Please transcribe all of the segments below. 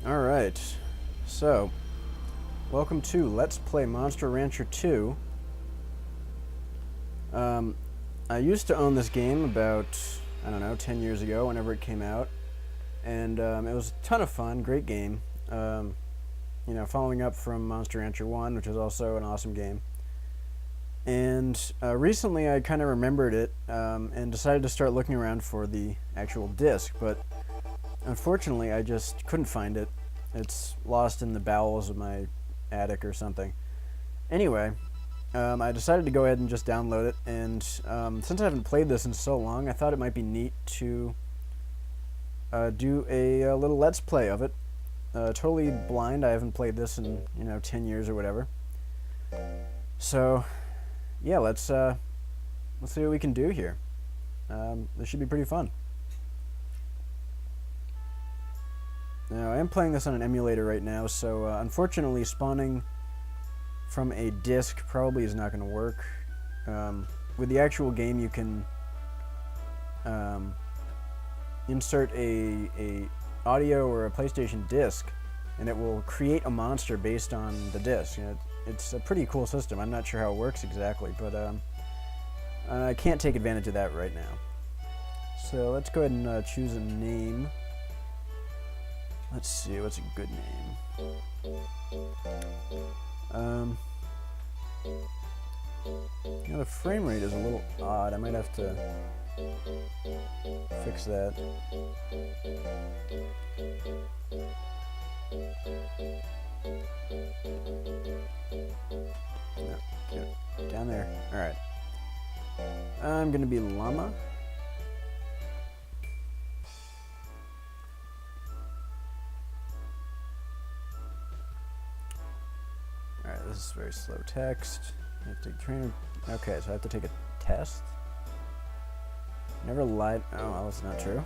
Alright, so, welcome to Let's Play Monster Rancher 2. I used to own this game about, I don't know, 10 years ago, whenever it came out. And it was a ton of fun, great game. You know, following up from Monster Rancher 1, which is also an awesome game. And recently I kind of remembered it and decided to start looking around for the actual disc, but unfortunately I just couldn't find it. It's lost in the bowels of my attic or something. Anyway, I decided to go ahead and just download it, and since I haven't played this in so long, I thought it might be neat to do a little let's play of it. Totally blind, I haven't played this in, 10 years or whatever. So, yeah, let's see what we can do here. This should be pretty fun. Now, I am playing this on an emulator right now, so unfortunately spawning from a disc probably is not going to work. With the actual game, you can insert a audio or a PlayStation disc, and it will create a monster based on the disc. It's a pretty cool system. I'm not sure how it works exactly, but I can't take advantage of that right now. So let's go ahead and choose a name. Let's see, what's a good name? The frame rate is a little odd. I might have to fix that. No, get it down there. Alright. I'm gonna be llama. Alright, this is very slow text. I have to train. Okay, so I have to take a test. Never lied. Oh, well, that's not true.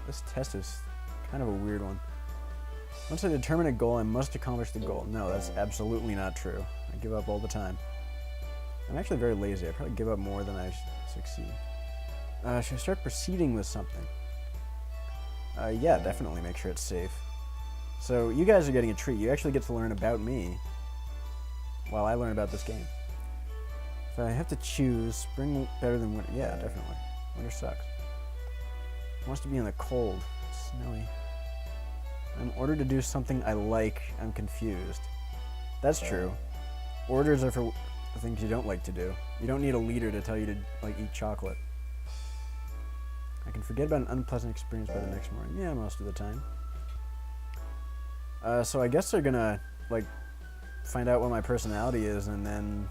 This test is kind of a weird one. Once I determine a goal, I must accomplish the goal. No, that's absolutely not true. I give up all the time. I'm actually very lazy. I probably give up more than I succeed. Should I start proceeding with something? Yeah, definitely make sure it's safe. So, you guys are getting a treat. You actually get to learn about me while I learn about this game. If I have to choose, spring better than winter. Yeah, definitely. Winter sucks. Wants to be in the cold. It's snowy. In order to do something I like, I'm confused. That's true. Orders are for the things you don't like to do. You don't need a leader to tell you to, eat chocolate. I can forget about an unpleasant experience by the next morning. Yeah, most of the time. So I guess they're gonna, find out what my personality is, and then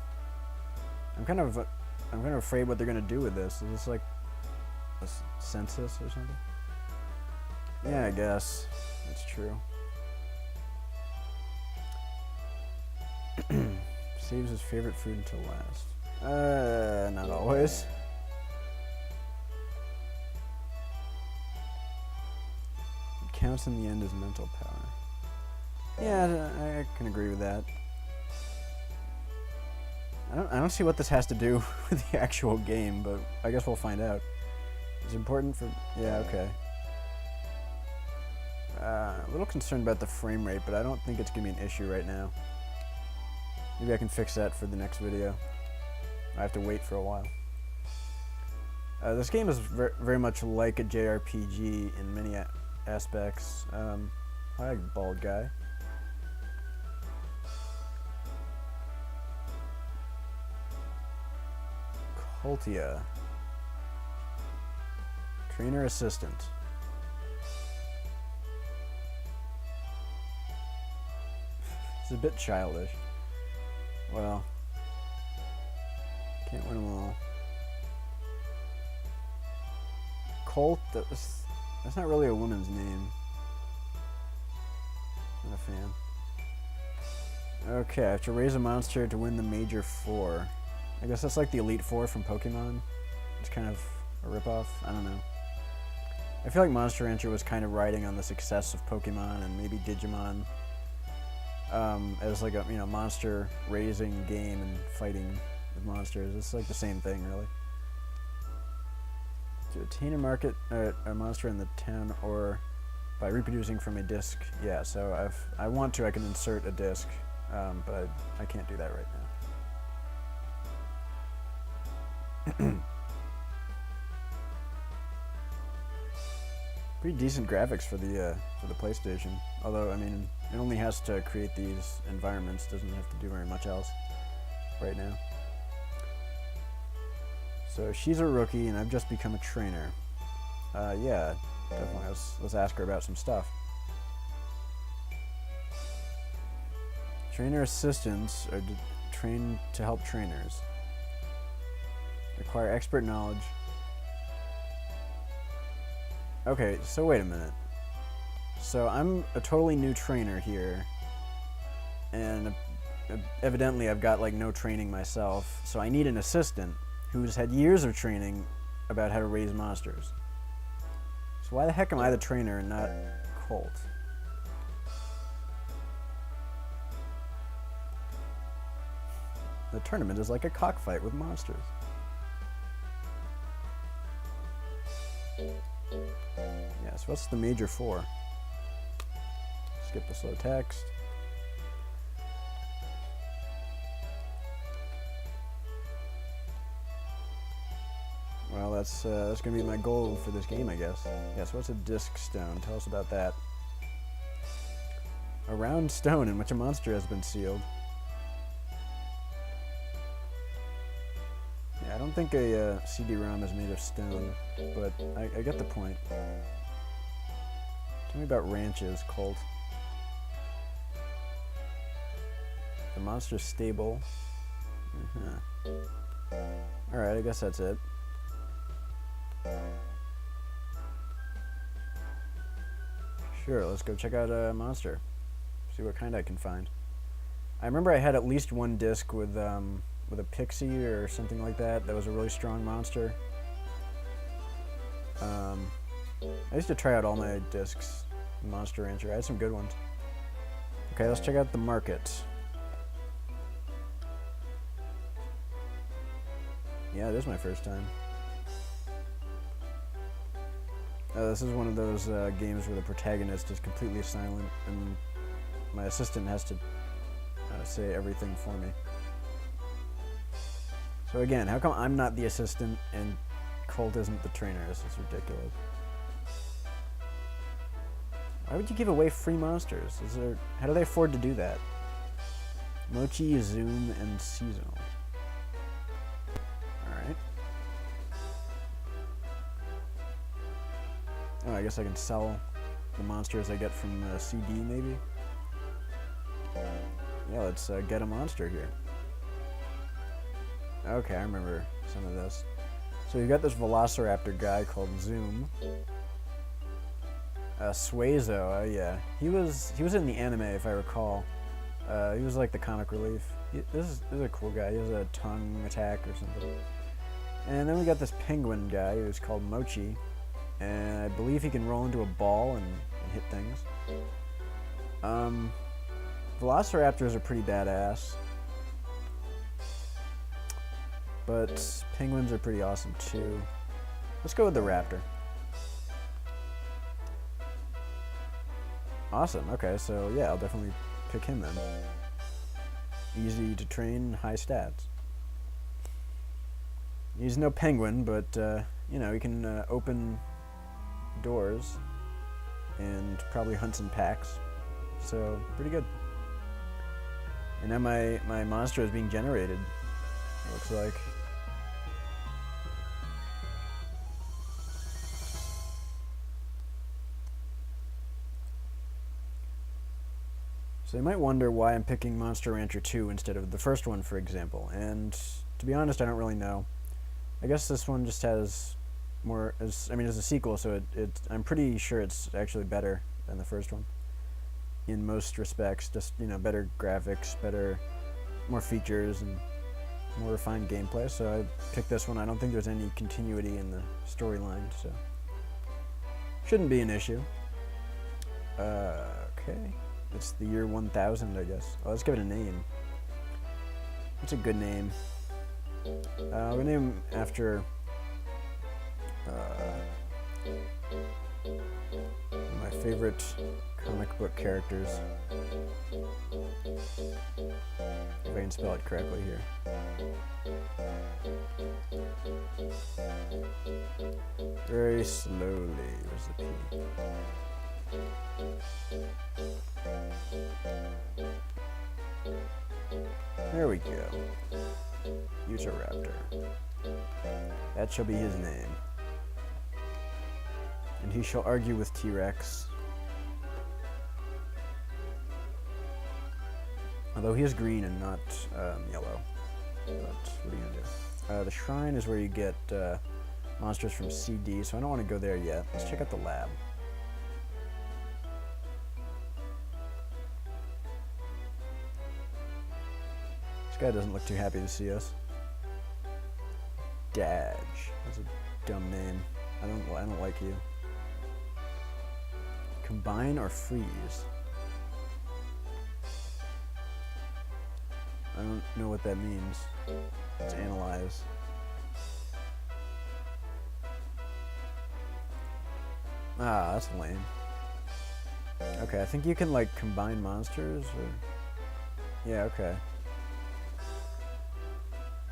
I'm kind of afraid what they're gonna do with this. Is this like a census or something? Yeah, I guess that's true. Saves his favorite food until last. Not always. It counts in the end as mental power. Yeah, I can agree with that. I don't see what this has to do with the actual game, but I guess we'll find out. It's important for... Yeah, okay. A little concerned about the frame rate, but I don't think it's going to be an issue right now. Maybe I can fix that for the next video. I have to wait for a while. This game is very much like a JRPG in many aspects. Hi, bald guy. Cultia. Trainer assistant. It's a bit childish. Well, can't win them all. Colt, that's not really a woman's name. Not a fan. Okay, I have to raise a monster to win the Major 4. I guess that's like the Elite Four from Pokemon. It's kind of a ripoff. I don't know. I feel like Monster Rancher was kind of riding on the success of Pokemon and maybe Digimon as like a monster raising game and fighting with monsters. It's like the same thing, really. To attain a monster in the town or By reproducing from a disk, yeah, so I want to, I can insert a disk, but I can't do that right now. Pretty decent graphics for the PlayStation. Although, I mean, it only has to create these environments, doesn't have to do very much else right now. So she's a rookie, and I've just become a trainer. Yeah, definitely. Let's ask her about some stuff. Trainer assistants are trained to help trainers. Require expert knowledge. Okay, so wait a minute. So I'm a totally new trainer here, and evidently I've got like no training myself, so I need an assistant who's had years of training about how to raise monsters. So why the heck am I the trainer and not Colt? The tournament is like a cockfight with monsters. Yeah, so what's the major for? Skip the slow text. Well, that's gonna be my goal for this game, I guess. Yeah, so what's a disc stone? Tell us about that. A round stone in which a monster has been sealed. Yeah, I don't think a CD-ROM is made of stone, but I get the point. Tell me about ranches, Colt. The monster's stable. Alright, I guess that's it. Sure, let's go check out a monster. See what kind I can find. I remember I had at least one disc with a pixie or something like that. That was a really strong monster. I used to try out all my discs in Monster Rancher. I had some good ones. Okay, let's check out the market. Yeah, it is my first time. This is one of those games where the protagonist is completely silent and my assistant has to say everything for me. So again, how come I'm not the assistant and Colt isn't the trainer? This is ridiculous. Why would you give away free monsters? How do they afford to do that? Mochi, Zoom, and Seasonal. Alright. Oh, I guess I can sell the monsters I get from the CD, maybe? Yeah, let's get a monster here. Okay, I remember some of this. So you got this velociraptor guy called Zoom. Suezo, yeah. He was in the anime, if I recall. He was like the comic relief. This is a cool guy. He has a tongue attack or something. And then we got this penguin guy who's called Mochi. And I believe he can roll into a ball and hit things. Velociraptors are pretty badass. But penguins are pretty awesome too. Let's go with the raptor. Awesome, okay, so yeah, I'll definitely pick him then. Easy to train, high stats. He's no penguin, but you know, he can open doors and probably hunts in packs. So, pretty good. And now my monster is being generated, it looks like. So you might wonder why I'm picking Monster Rancher 2 instead of the first one, for example. And to be honest, I don't really know. I guess this one just has more, it's a sequel, so I'm pretty sure it's actually better than the first one. In most respects, just, you know, better graphics, more features, and more refined gameplay. So I picked this one. I don't think there's any continuity in the storyline, so shouldn't be an issue. Okay. It's the year 1000, I guess. Oh, let's give it a name. What's a good name? We'll name him after one of my favorite comic book characters. If I can spell it correctly here. Very slowly. Where's the P? There we go. Velociraptor. That shall be his name. And he shall argue with T-Rex. Although he is green and not yellow. But what are you gonna do? The shrine is where you get monsters from CD, so I don't want to go there yet. Let's check out the lab. This guy doesn't look too happy to see us. Dodge. That's a dumb name. I don't like you. Combine or freeze? I don't know what that means. Let's analyze. Ah, that's lame. Okay, I think you can like combine monsters or... Yeah, okay.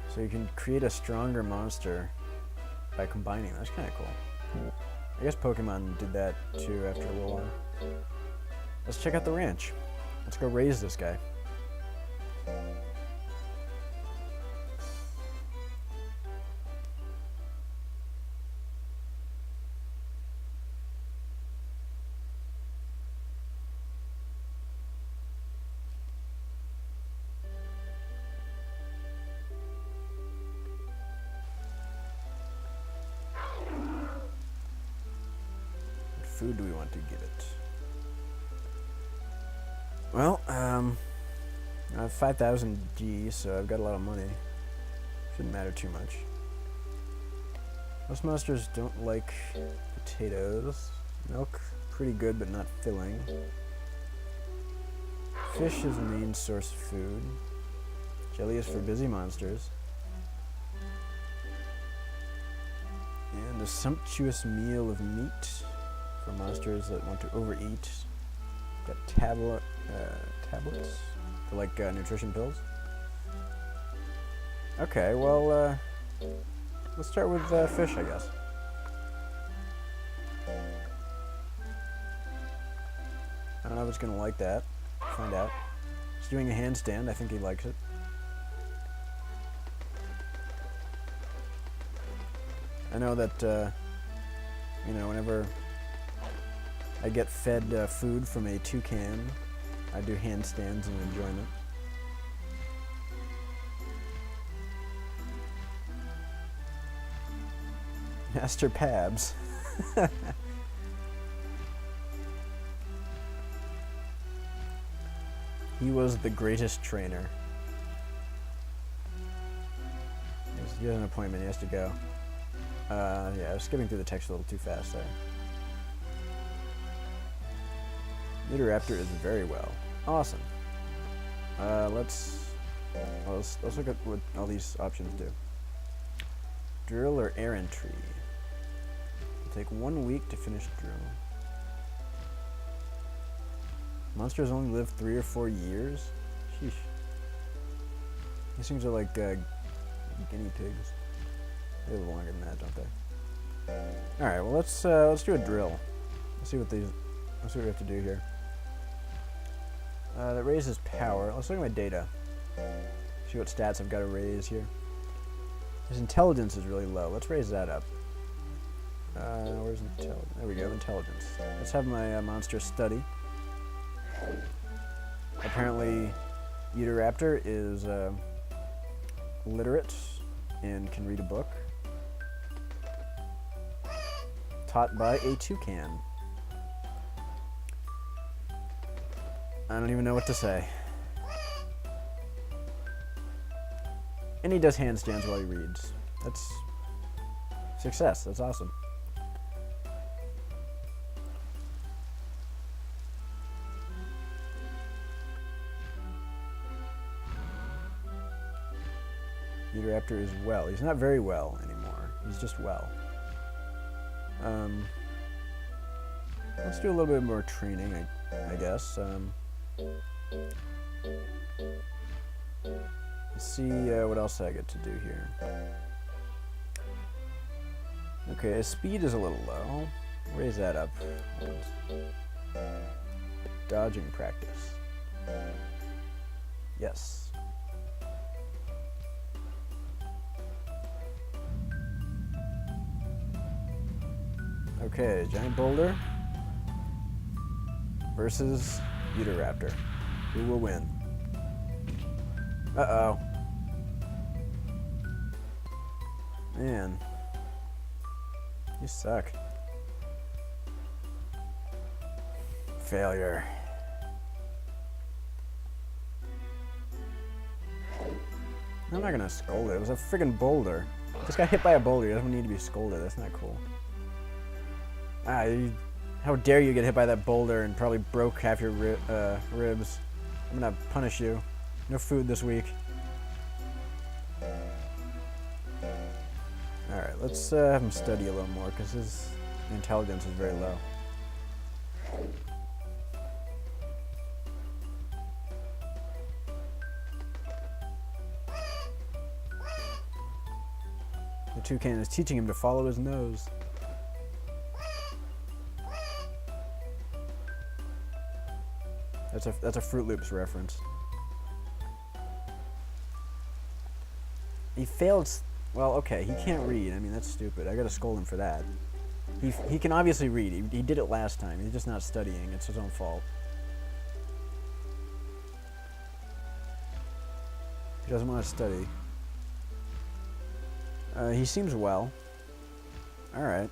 So you can create a stronger monster by combining. That's kind of cool. I guess Pokemon did that too after a little while. Let's check out the ranch. Let's go raise this guy. Food do we want to give it? Well, I have 5,000 G, so I've got a lot of money. Shouldn't matter too much. Most monsters don't like potatoes. Milk, pretty good, but not filling. Fish is the main source of food. Jelly is for busy monsters. And a sumptuous meal of meat for monsters that want to overeat. Got tablets for like nutrition pills. Okay, well, let's start with fish, I guess. I don't know if it's gonna like that. Find out. He's doing a handstand. I think he likes it. I know that, you know, whenever I get fed food from a toucan, I do handstands in enjoyment. Master Pabs. He was the greatest trainer. He has an appointment, he has to go. Yeah, I was skipping through the text a little too fast there. Velociraptor is very well. Awesome. Let's look at what all these options do. Drill or air entry. It'll take 1 week to finish drill. Monsters only live 3 or 4 years? Sheesh. These things are like guinea pigs. They live longer than that, don't they? Alright, well let's do a drill. Let's see what we have to do here. That raises power. Let's look at my data. See what stats I've got to raise here. His intelligence is really low. Let's raise that up. Where's intelligence? There we go, intelligence. Let's have my monster study. Apparently, Velociraptor is literate and can read a book. Taught by a toucan. I don't even know what to say. And he does handstands while he reads. That's success. That's awesome. Velociraptor is well. He's not very well anymore. He's just well. let's do a little bit more training, I guess. Let's see what else I get to do here. Okay, his speed is a little low. Raise that up. Dodging practice. Yes. Okay, giant boulder versus Velociraptor. Who will win? Uh-oh. Man. You suck. Failure. I'm not gonna scold it. It was a friggin' boulder. Just got hit by a boulder. He doesn't need to be scolded. That's not cool. How dare you get hit by that boulder and probably broke half your ribs. I'm gonna punish you. No food this week. Alright, let's have him study a little more because his intelligence is very low. The toucan is teaching him to follow his nose. That's a Fruit Loops reference. He failed. Well, okay, he can't read. I mean, that's stupid. I gotta scold him for that. He can obviously read. He did it last time. He's just not studying. It's his own fault. He doesn't want to study. He seems well. Alright.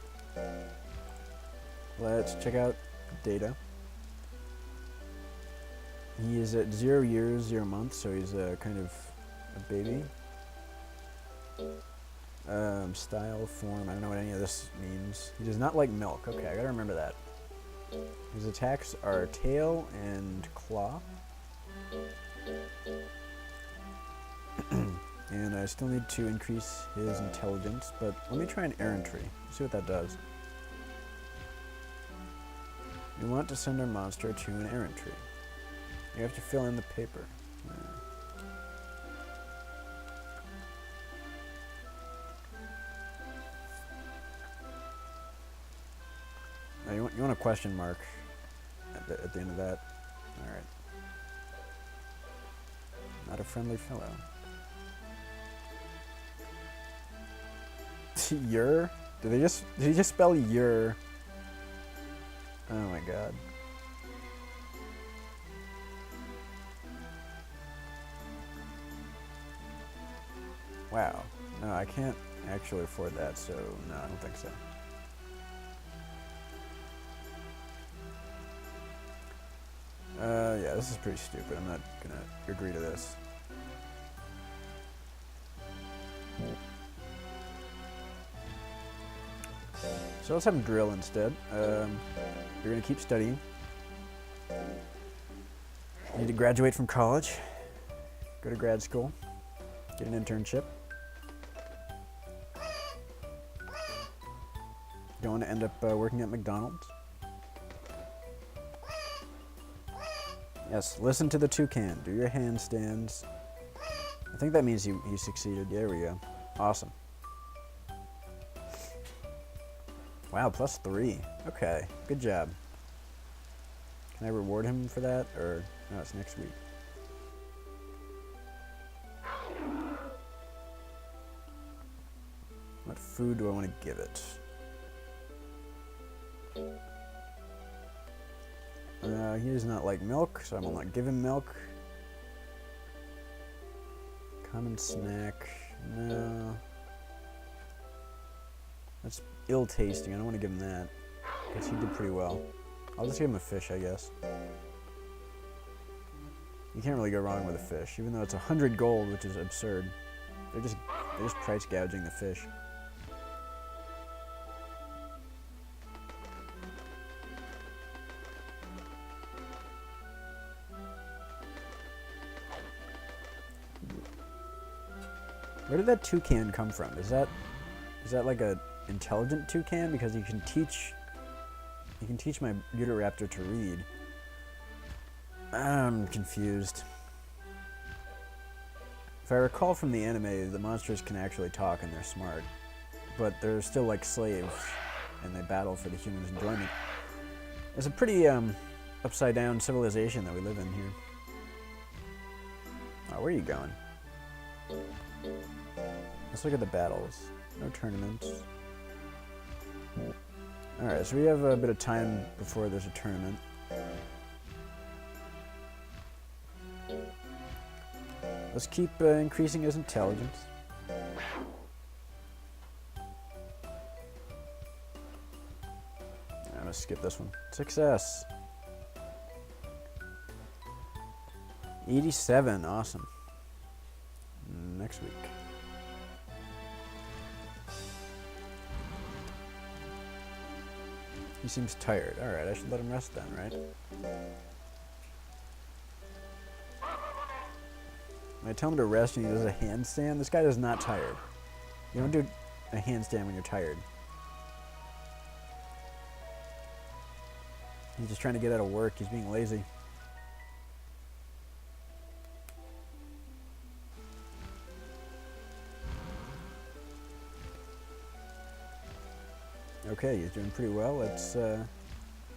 Let's check out data. He is at 0 years, 0 months, so he's kind of a baby. Style, form, I don't know what any of this means. He does not like milk. Okay, I gotta remember that. His attacks are tail and claw. And I still need to increase his intelligence, but let me try an errantry. See what that does. You want to send our monster to an errantry. You have to fill in the paper. Now you want a question mark at the end of that. Alright. Not a friendly fellow. Yer? Did he just spell yer? Oh my god. Wow. No, I can't actually afford that, so no, I don't think so. Yeah, this is pretty stupid. I'm not gonna agree to this. So let's have him drill instead. You're gonna keep studying. You need to graduate from college. Go to grad school. Get an internship. Don't want to end up working at McDonald's. Yes, listen to the toucan. Do your handstands. I think that means he succeeded. There we go. Awesome. Wow, +3. Okay, good job. Can I reward him for that? Or, no, it's next week. What food do I want to give it? He does not like milk, so I will not give him milk. Common snack. No. That's ill-tasting. I don't want to give him that. Because he did pretty well. I'll just give him a fish, I guess. You can't really go wrong with a fish, even though it's 100 gold, which is absurd. They're just price gouging the fish. Where did that toucan come from? Is that like a intelligent toucan? Because you can teach You can teach my Raptor to read. I'm confused. If I recall from the anime, the monsters can actually talk and they're smart. But they're still like slaves, and they battle for the humans' enjoyment. It's a pretty upside-down civilization that we live in here. Oh, where are you going? Let's look at the battles. No tournaments. Alright, so we have a bit of time before there's a tournament. Let's keep increasing his intelligence. I'm gonna skip this one. Success. 87, awesome. Next week. He seems tired. Alright, I should let him rest then, right? When I tell him to rest and he does a handstand, this guy is not tired. You don't do a handstand when you're tired. He's just trying to get out of work. He's being lazy. Okay, he's doing pretty well. Let's do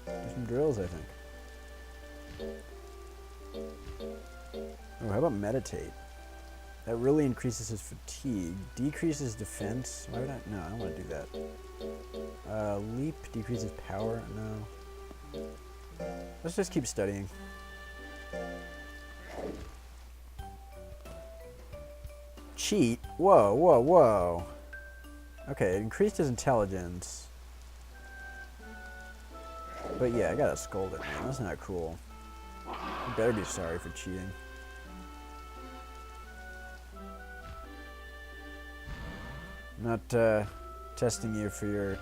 some drills, I think. Oh, how about meditate? That really increases his fatigue. Decreases defense. Why would I? No, I don't want to do that. Leap decreases power. No. Let's just keep studying. Cheat? Whoa, whoa, whoa. Okay, it increased his intelligence. But yeah, I gotta scold it, man. That's not cool. You better be sorry for cheating. I'm not testing you for your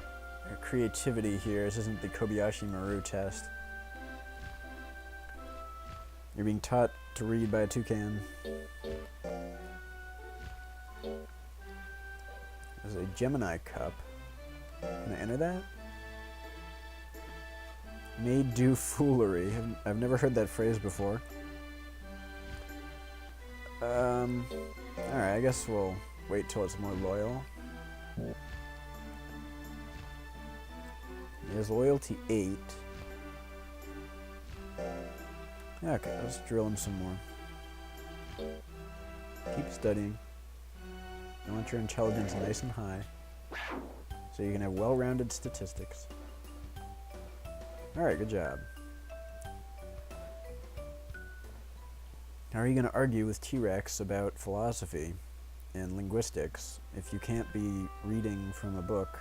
creativity here. This isn't the Kobayashi Maru test. You're being taught to read by a toucan. There's a Gemini cup. Can I enter that? May do foolery. I've never heard that phrase before. Alright, I guess we'll wait till it's more loyal. He has loyalty 8. Okay, let's drill him some more. Keep studying. I want your intelligence nice and high, so you can have well-rounded statistics. Alright, good job. How are you going to argue with T-Rex about philosophy and linguistics if you can't be reading from a book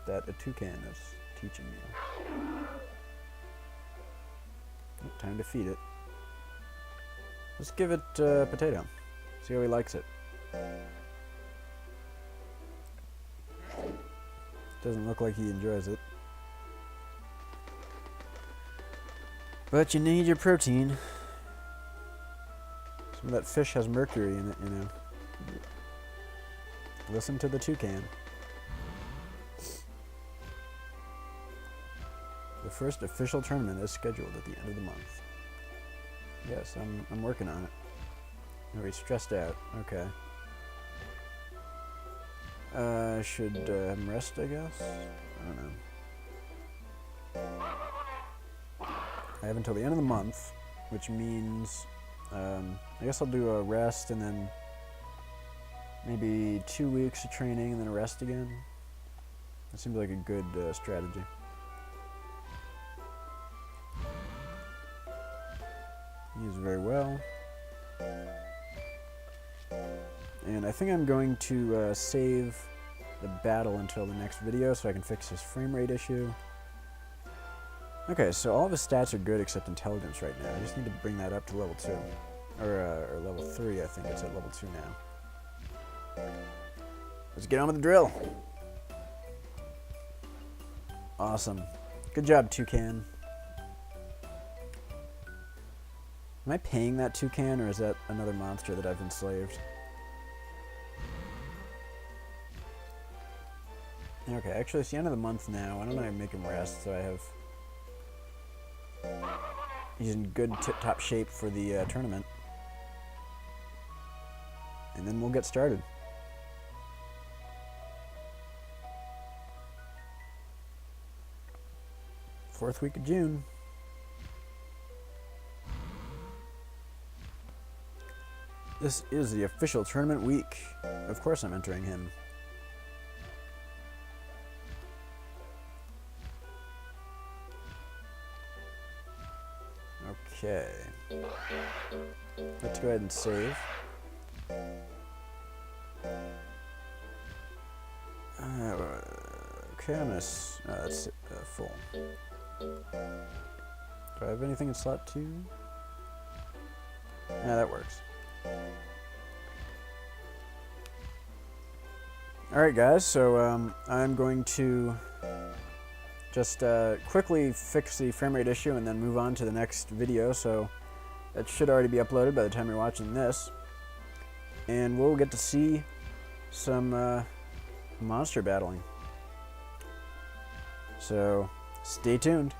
that a toucan is teaching you? Oh, time to feed it. Let's give it a potato. See how he likes it. Doesn't look like he enjoys it. But you need your protein. Some of that fish has mercury in it, you know. Listen to the toucan. The first official tournament is scheduled at the end of the month. Yes, I'm working on it. Oh, he's stressed out. Okay. I should have him rest, I guess? I don't know. I have until the end of the month, which means I guess I'll do a rest and then maybe 2 weeks of training and then a rest again. That seems like a good strategy. He is very well. And I think I'm going to save the battle until the next video so I can fix his frame rate issue. Okay, so all of his stats are good except intelligence right now. I just need to bring that up to level 2. Or level 3, I think it's at level 2 now. Let's get on with the drill. Awesome. Good job, toucan. Am I paying that toucan, or is that another monster that I've enslaved? Okay, actually, it's the end of the month now. Why don't I make him rest so I have... He's in good tip-top shape for the tournament. And then we'll get started. Fourth week of June. This is the official tournament week. Of course I'm entering him. Okay. Let's go ahead and save. Okay, I'm gonna... that's full. Do I have anything in slot 2? Yeah, that works. Alright guys, so I'm going to just quickly fix the frame rate issue and then move on to the next video, so that should already be uploaded by the time you're watching this. And we'll get to see some monster battling. So, stay tuned.